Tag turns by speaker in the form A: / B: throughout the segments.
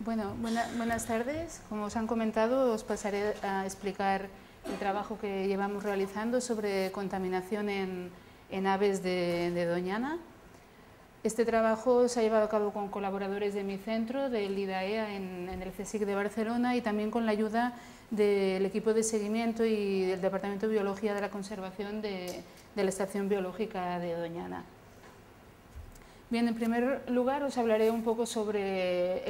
A: Bueno, buenas tardes. Como os han comentado, os pasaré a explicar el trabajo que llevamos realizando sobre contaminación en aves de Doñana. Este trabajo se ha llevado a cabo con colaboradores de mi centro, del IDAEA en el CSIC de Barcelona, y también con la ayuda del equipo de seguimiento y del Departamento de Biología de la Conservación de la Estación Biológica de Doñana. Bien, en primer lugar os hablaré un poco sobre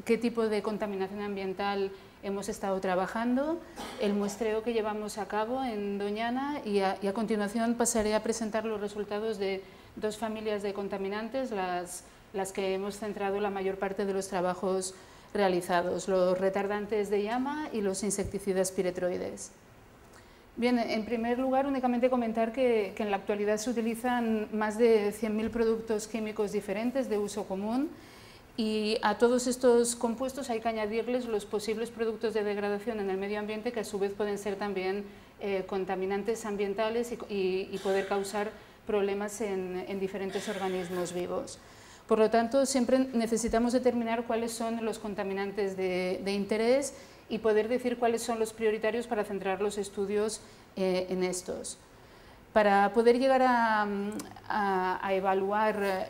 A: qué tipo de contaminación ambiental hemos estado trabajando, el muestreo que llevamos a cabo en Doñana y a continuación pasaré a presentar los resultados de dos familias de contaminantes, las que hemos centrado la mayor parte de los trabajos realizados, los retardantes de llama y los insecticidas piretroides. Bien, en primer lugar, únicamente comentar que en la actualidad se utilizan más de 100.000 productos químicos diferentes de uso común y a todos estos compuestos hay que añadirles los posibles productos de degradación en el medio ambiente que a su vez pueden ser también contaminantes ambientales y poder causar problemas en diferentes organismos vivos. Por lo tanto, siempre necesitamos determinar cuáles son los contaminantes de interés y poder decir cuáles son los prioritarios para centrar los estudios en estos. Para poder llegar a evaluar,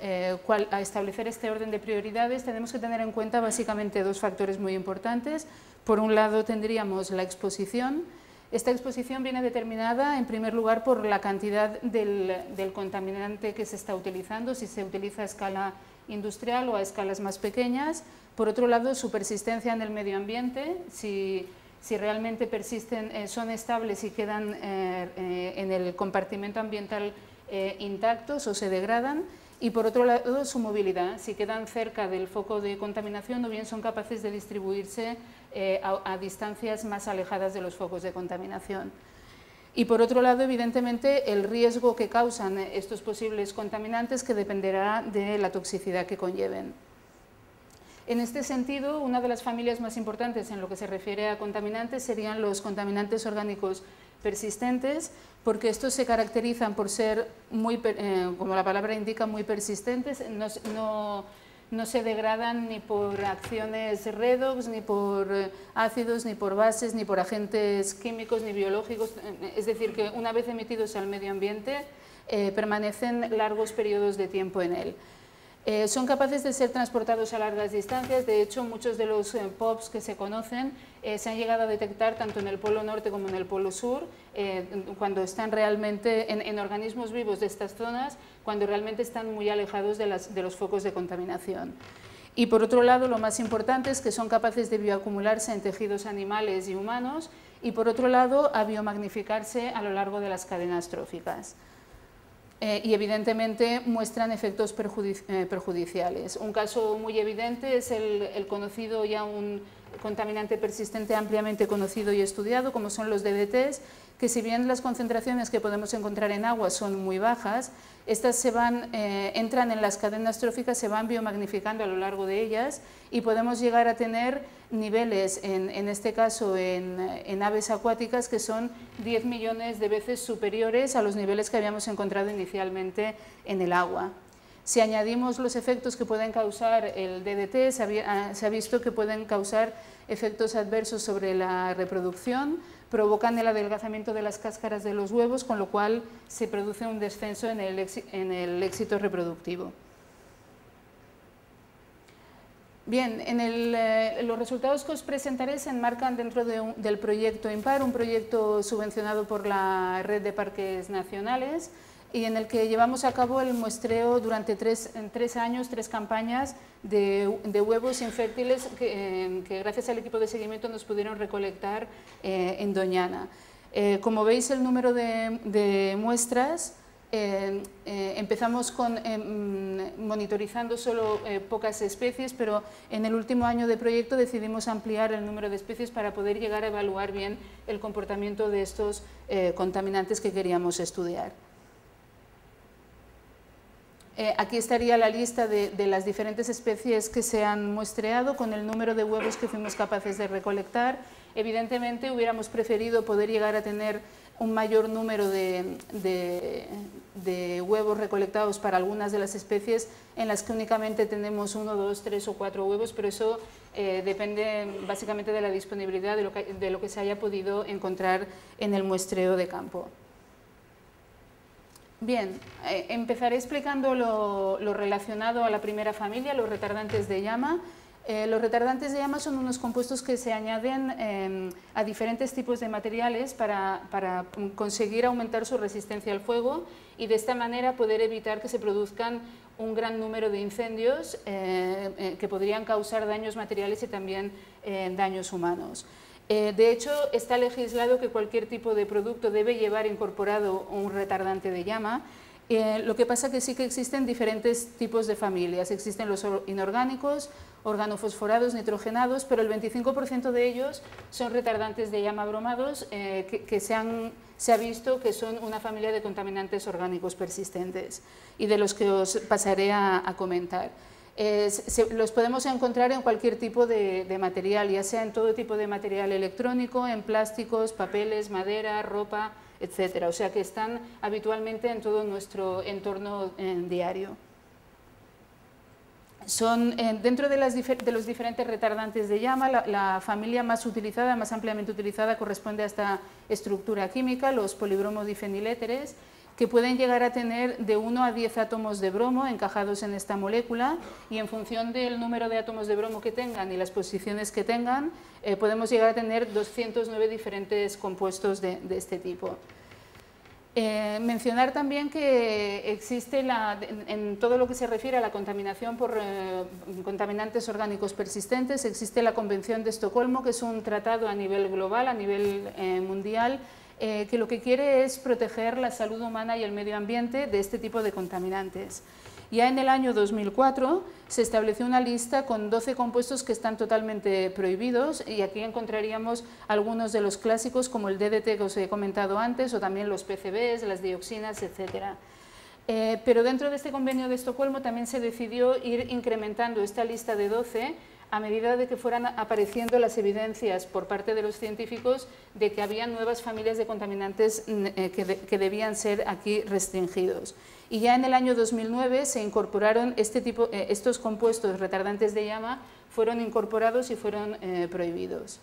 A: a establecer este orden de prioridades, tenemos que tener en cuenta básicamente dos factores muy importantes. Por un lado tendríamos la exposición. Esta exposición viene determinada en primer lugar por la cantidad del contaminante que se está utilizando, si se utiliza a escala industrial o a escalas más pequeñas. Por otro lado, su persistencia en el medio ambiente, si realmente persisten, son estables y quedan en el compartimento ambiental intactos o se degradan. Y por otro lado, su movilidad, si quedan cerca del foco de contaminación o bien son capaces de distribuirse a distancias más alejadas de los focos de contaminación. Y por otro lado, evidentemente, el riesgo que causan estos posibles contaminantes que dependerá de la toxicidad que conlleven. En este sentido, una de las familias más importantes en lo que se refiere a contaminantes serían los contaminantes orgánicos persistentes, porque estos se caracterizan por ser, como la palabra indica, muy persistentes, no se degradan ni por acciones redox, ni por ácidos, ni por bases, ni por agentes químicos, ni biológicos, es decir, que una vez emitidos al medio ambiente permanecen largos periodos de tiempo en él. Son capaces de ser transportados a largas distancias, de hecho muchos de los POPs que se conocen se han llegado a detectar tanto en el polo norte como en el polo sur, cuando están realmente en organismos vivos de estas zonas, cuando realmente están muy alejados de los focos de contaminación. Y por otro lado, lo más importante es que son capaces de bioacumularse en tejidos animales y humanos y por otro lado a biomagnificarse a lo largo de las cadenas tróficas. Y evidentemente muestran efectos perjudiciales. Un caso muy evidente es el conocido ya un contaminante persistente ampliamente conocido y estudiado, como son los DDTs, que si bien las concentraciones que podemos encontrar en agua son muy bajas, estas entran en las cadenas tróficas, se van biomagnificando a lo largo de ellas y podemos llegar a tener niveles, en este caso en aves acuáticas, que son 10 millones de veces superiores a los niveles que habíamos encontrado inicialmente en el agua. Si añadimos los efectos que pueden causar el DDT, se ha visto que pueden causar efectos adversos sobre la reproducción, provocan el adelgazamiento de las cáscaras de los huevos, con lo cual se produce un descenso en el éxito reproductivo. Bien, los resultados que os presentaré se enmarcan dentro del proyecto IMPAR, un proyecto subvencionado por la Red de Parques Nacionales y en el que llevamos a cabo el muestreo durante tres años, 3 campañas de huevos infértiles que gracias al equipo de seguimiento nos pudieron recolectar en Doñana. Como veis, el número de muestras, empezamos monitorizando solo pocas especies, pero en el último año de proyecto decidimos ampliar el número de especies para poder llegar a evaluar bien el comportamiento de estos contaminantes que queríamos estudiar. Aquí estaría la lista de las diferentes especies que se han muestreado con el número de huevos que fuimos capaces de recolectar. Evidentemente hubiéramos preferido poder llegar a tener un mayor número de huevos recolectados para algunas de las especies en las que únicamente tenemos 1, 2, 3 o 4 huevos, pero eso depende básicamente de la disponibilidad de lo que se haya podido encontrar en el muestreo de campo. Bien, empezaré explicando lo relacionado a la primera familia, los retardantes de llama. Los retardantes de llama son unos compuestos que se añaden a diferentes tipos de materiales para conseguir aumentar su resistencia al fuego y de esta manera poder evitar que se produzcan un gran número de incendios que podrían causar daños materiales y también daños humanos. De hecho, está legislado que cualquier tipo de producto debe llevar incorporado un retardante de llama. Lo que pasa que sí que existen diferentes tipos de familias. Existen los inorgánicos, organofosforados, nitrogenados, pero el 25% de ellos son retardantes de llama bromados que se ha visto que son una familia de contaminantes orgánicos persistentes y de los que os pasaré a comentar. Los podemos encontrar en cualquier tipo de material, ya sea en todo tipo de material electrónico, en plásticos, papeles, madera, ropa, etcétera. O sea que están habitualmente en todo nuestro entorno diario. Son, dentro de los diferentes retardantes de llama, la familia más utilizada, más ampliamente utilizada, corresponde a esta estructura química, los polibromodifeniléteres, que pueden llegar a tener de 1 a 10 átomos de bromo encajados en esta molécula y en función del número de átomos de bromo que tengan y las posiciones que tengan, podemos llegar a tener 209 diferentes compuestos de este tipo. Mencionar también que existe en todo lo que se refiere a la contaminación por contaminantes orgánicos persistentes, existe la Convención de Estocolmo, que es un tratado a nivel global, a nivel mundial, que lo que quiere es proteger la salud humana y el medio ambiente de este tipo de contaminantes. Ya en el año 2004 se estableció una lista con 12 compuestos que están totalmente prohibidos y aquí encontraríamos algunos de los clásicos como el DDT que os he comentado antes o también los PCBs, las dioxinas, etc. Pero dentro de este convenio de Estocolmo también se decidió ir incrementando esta lista de 12 a medida de que fueran apareciendo las evidencias por parte de los científicos de que había nuevas familias de contaminantes que debían ser aquí restringidos. Y ya en el año 2009 se incorporaron estos compuestos retardantes de llama, fueron incorporados y fueron prohibidos.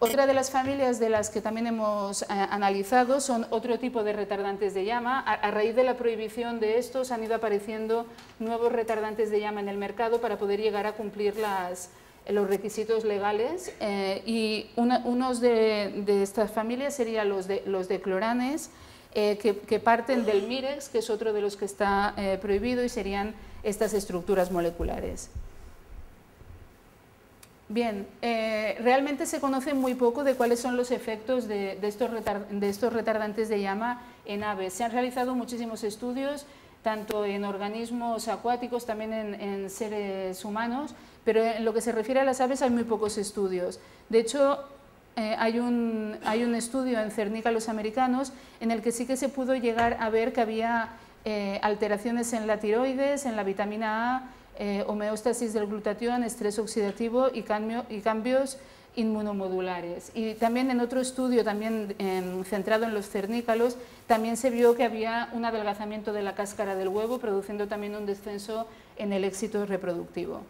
A: Otra de las familias de las que también hemos analizado son otro tipo de retardantes de llama. A raíz de la prohibición de estos han ido apareciendo nuevos retardantes de llama en el mercado para poder llegar a cumplir los requisitos legales y unos de estas familias serían los de cloranes que parten del Mirex, que es otro de los que está prohibido y serían estas estructuras moleculares. Bien, realmente se conoce muy poco de cuáles son los efectos de estos retardantes de llama en aves. Se han realizado muchísimos estudios, tanto en organismos acuáticos, también en seres humanos, pero en lo que se refiere a las aves hay muy pocos estudios. De hecho, hay un estudio en cernícalos americanos en el que sí que se pudo llegar a ver que había alteraciones en la tiroides, en la vitamina A, homeostasis del glutatión, estrés oxidativo y cambios inmunomodulares. Y también en otro estudio también centrado en los cernícalos, también se vio que había un adelgazamiento de la cáscara del huevo, produciendo también un descenso en el éxito reproductivo.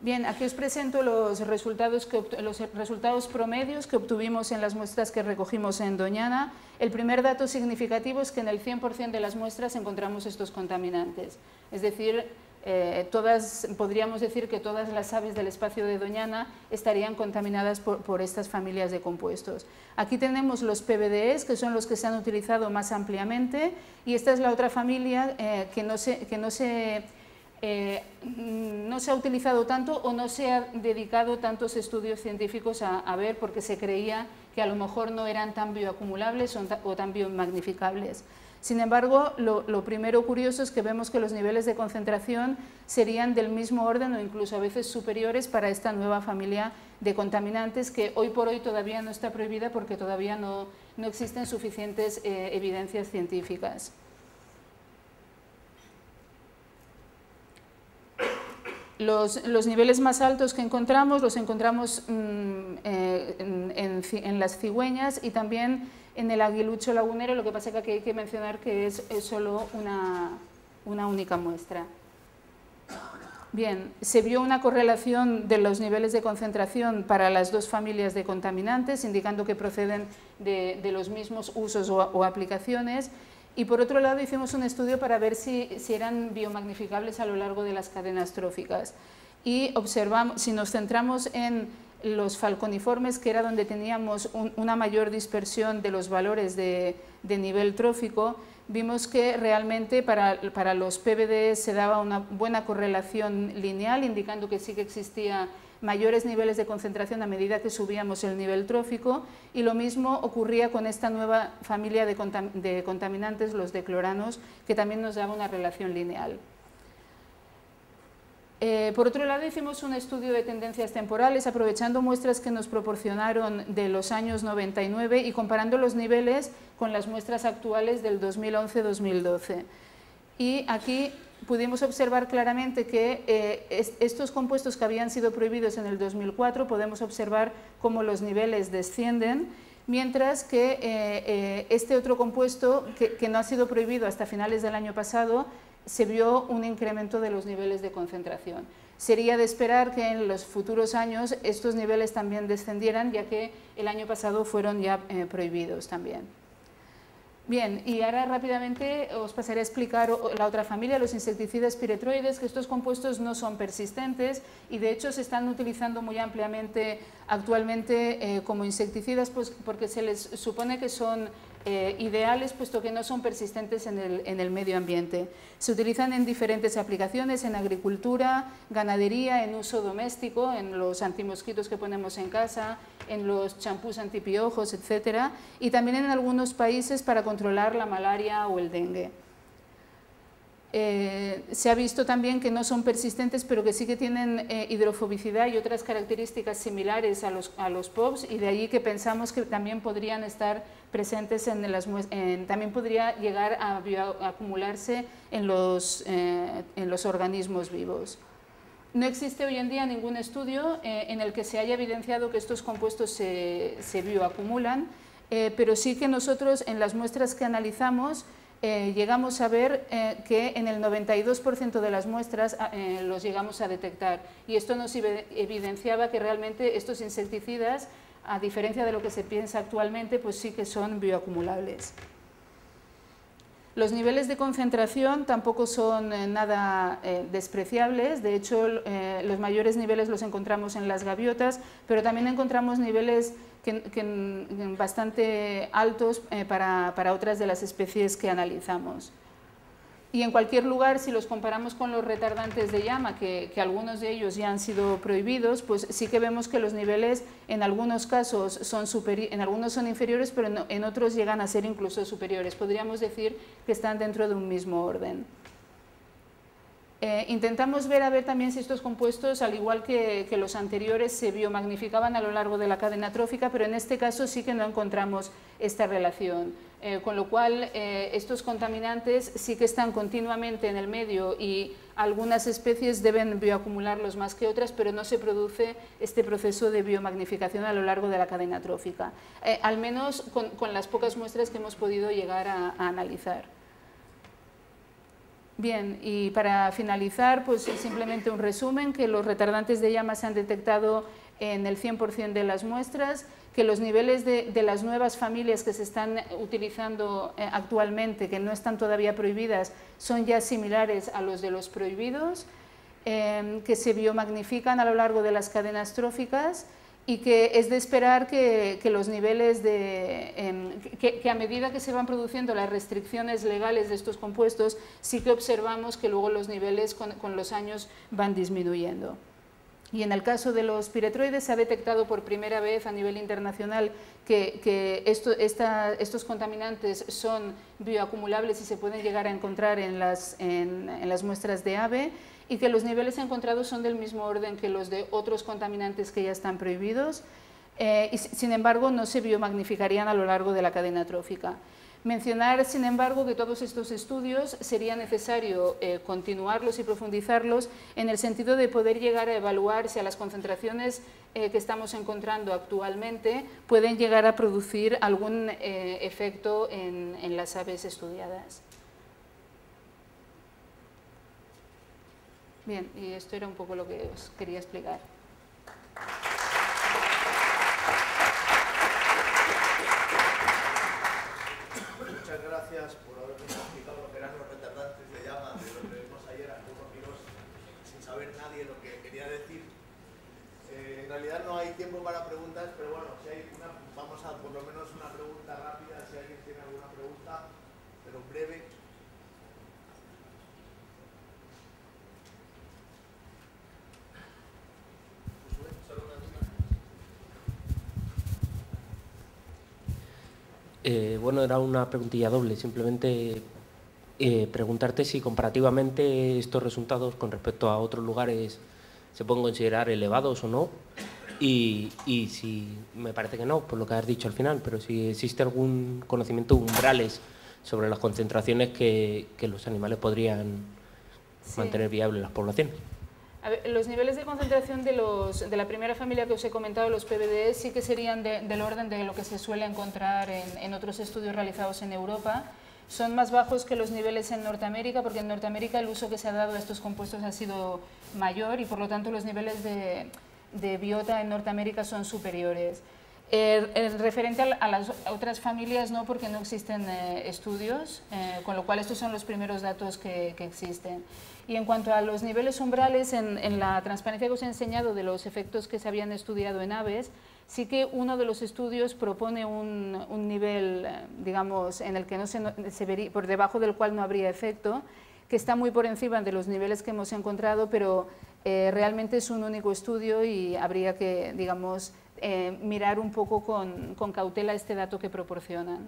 A: Bien, aquí os presento los resultados promedios que obtuvimos en las muestras que recogimos en Doñana. El primer dato significativo es que en el 100% de las muestras encontramos estos contaminantes. Es decir, podríamos decir que todas las aves del espacio de Doñana estarían contaminadas por estas familias de compuestos. Aquí tenemos los PBDEs, que son los que se han utilizado más ampliamente, y esta es la otra familia que no se ha utilizado tanto o no se ha dedicado tantos estudios científicos a ver porque se creía que a lo mejor no eran tan bioacumulables o tan biomagnificables. Sin embargo, lo primero curioso es que vemos que los niveles de concentración serían del mismo orden o incluso a veces superiores para esta nueva familia de contaminantes que hoy por hoy todavía no está prohibida porque todavía no existen suficientes evidencias científicas. Los niveles más altos que encontramos los encontramos en las cigüeñas y también en el aguilucho lagunero, lo que pasa es que aquí hay que mencionar que es solo una única muestra. Bien, se vio una correlación de los niveles de concentración para las dos familias de contaminantes, indicando que proceden de los mismos usos o aplicaciones. Y por otro lado hicimos un estudio para ver si eran biomagnificables a lo largo de las cadenas tróficas. Y observamos, si nos centramos en los falconiformes, que era donde teníamos una mayor dispersión de los valores de nivel trófico, vimos que realmente para los PBD se daba una buena correlación lineal, indicando que sí que existía mayores niveles de concentración a medida que subíamos el nivel trófico, y lo mismo ocurría con esta nueva familia de contaminantes, los decloranos, que también nos daba una relación lineal. Por otro lado, hicimos un estudio de tendencias temporales aprovechando muestras que nos proporcionaron de los años 99 y comparando los niveles con las muestras actuales del 2011-2012. Y aquí pudimos observar claramente que estos compuestos que habían sido prohibidos en el 2004, podemos observar cómo los niveles descienden, mientras que este otro compuesto que no ha sido prohibido hasta finales del año pasado, se vio un incremento de los niveles de concentración. Sería de esperar que en los futuros años estos niveles también descendieran, ya que el año pasado fueron ya prohibidos también. Bien, y ahora rápidamente os pasaré a explicar la otra familia, los insecticidas piretroides, que estos compuestos no son persistentes y de hecho se están utilizando muy ampliamente actualmente como insecticidas, pues porque se les supone que son ideales, puesto que no son persistentes en el medio ambiente. Se utilizan en diferentes aplicaciones, en agricultura, ganadería, en uso doméstico, en los antimosquitos que ponemos en casa, en los champús antipiojos, etcétera, y también en algunos países para controlar la malaria o el dengue. Se ha visto también que no son persistentes, pero que sí que tienen hidrofobicidad y otras características similares a los POPs, y de allí que pensamos que también podrían estar presentes también podría llegar a acumularse en los organismos vivos. No existe hoy en día ningún estudio en el que se haya evidenciado que estos compuestos se bioacumulan, pero sí que nosotros en las muestras que analizamos llegamos a ver que en el 92% de las muestras los llegamos a detectar, y esto nos evidenciaba que realmente estos insecticidas, a diferencia de lo que se piensa actualmente, pues sí que son bioacumulables. Los niveles de concentración tampoco son nada despreciables, de hecho los mayores niveles los encontramos en las gaviotas, pero también encontramos niveles bastante altos para otras de las especies que analizamos. Y en cualquier lugar, si los comparamos con los retardantes de llama, que algunos de ellos ya han sido prohibidos, pues sí que vemos que los niveles en algunos casos son inferiores, pero en otros llegan a ser incluso superiores. Podríamos decir que están dentro de un mismo orden. Intentamos ver también si estos compuestos, al igual que los anteriores, se biomagnificaban a lo largo de la cadena trófica, pero en este caso sí que no encontramos esta relación, con lo cual estos contaminantes sí que están continuamente en el medio y algunas especies deben bioacumularlos más que otras, pero no se produce este proceso de biomagnificación a lo largo de la cadena trófica, al menos con las pocas muestras que hemos podido llegar a analizar. Bien, y para finalizar, pues simplemente un resumen, que los retardantes de llama se han detectado en el 100% de las muestras, que los niveles de las nuevas familias que se están utilizando actualmente, que no están todavía prohibidas, son ya similares a los de los prohibidos, que se biomagnifican a lo largo de las cadenas tróficas, y que es de esperar que los niveles que a medida que se van produciendo las restricciones legales de estos compuestos, sí que observamos que luego los niveles con los años van disminuyendo. Y en el caso de los piretroides se ha detectado por primera vez a nivel internacional que estos contaminantes son bioacumulables y se pueden llegar a encontrar en las muestras de ave, y que los niveles encontrados son del mismo orden que los de otros contaminantes que ya están prohibidos, y sin embargo no se biomagnificarían a lo largo de la cadena trófica. Mencionar, sin embargo, que todos estos estudios sería necesario continuarlos y profundizarlos en el sentido de poder llegar a evaluar si a las concentraciones que estamos encontrando actualmente pueden llegar a producir algún efecto en las aves estudiadas. Bien, y esto era un poco lo que os quería explicar.
B: Muchas gracias por habernos explicado lo que eran los retardantes de llama, de lo que vimos ayer a unos giros sin saber nadie lo que quería decir. En realidad no hay tiempo para preguntas, pero bueno, si hay una, vamos a por lo menos una pregunta rápida, si alguien tiene alguna pregunta, pero breve.
C: Bueno, era una preguntilla doble, simplemente preguntarte si comparativamente estos resultados con respecto a otros lugares se pueden considerar elevados o no, y si, me parece que no, por lo que has dicho al final, pero si existe algún conocimiento umbrales sobre las concentraciones que los animales podrían mantener viables las poblaciones.
A: A ver, los niveles de concentración de la primera familia que os he comentado, los PBDE, sí que serían del orden de lo que se suele encontrar en otros estudios realizados en Europa. Son más bajos que los niveles en Norteamérica, porque en Norteamérica el uso que se ha dado a estos compuestos ha sido mayor y por lo tanto los niveles de biota en Norteamérica son superiores. Referente a las otras familias no, porque no existen estudios, con lo cual estos son los primeros datos que existen. Y en cuanto a los niveles umbrales, en la transparencia que os he enseñado de los efectos que se habían estudiado en aves, sí que uno de los estudios propone un nivel, digamos, en el que no se vería, por debajo del cual no habría efecto, que está muy por encima de los niveles que hemos encontrado, pero realmente es un único estudio y habría que, digamos, mirar un poco con cautela este dato que proporcionan.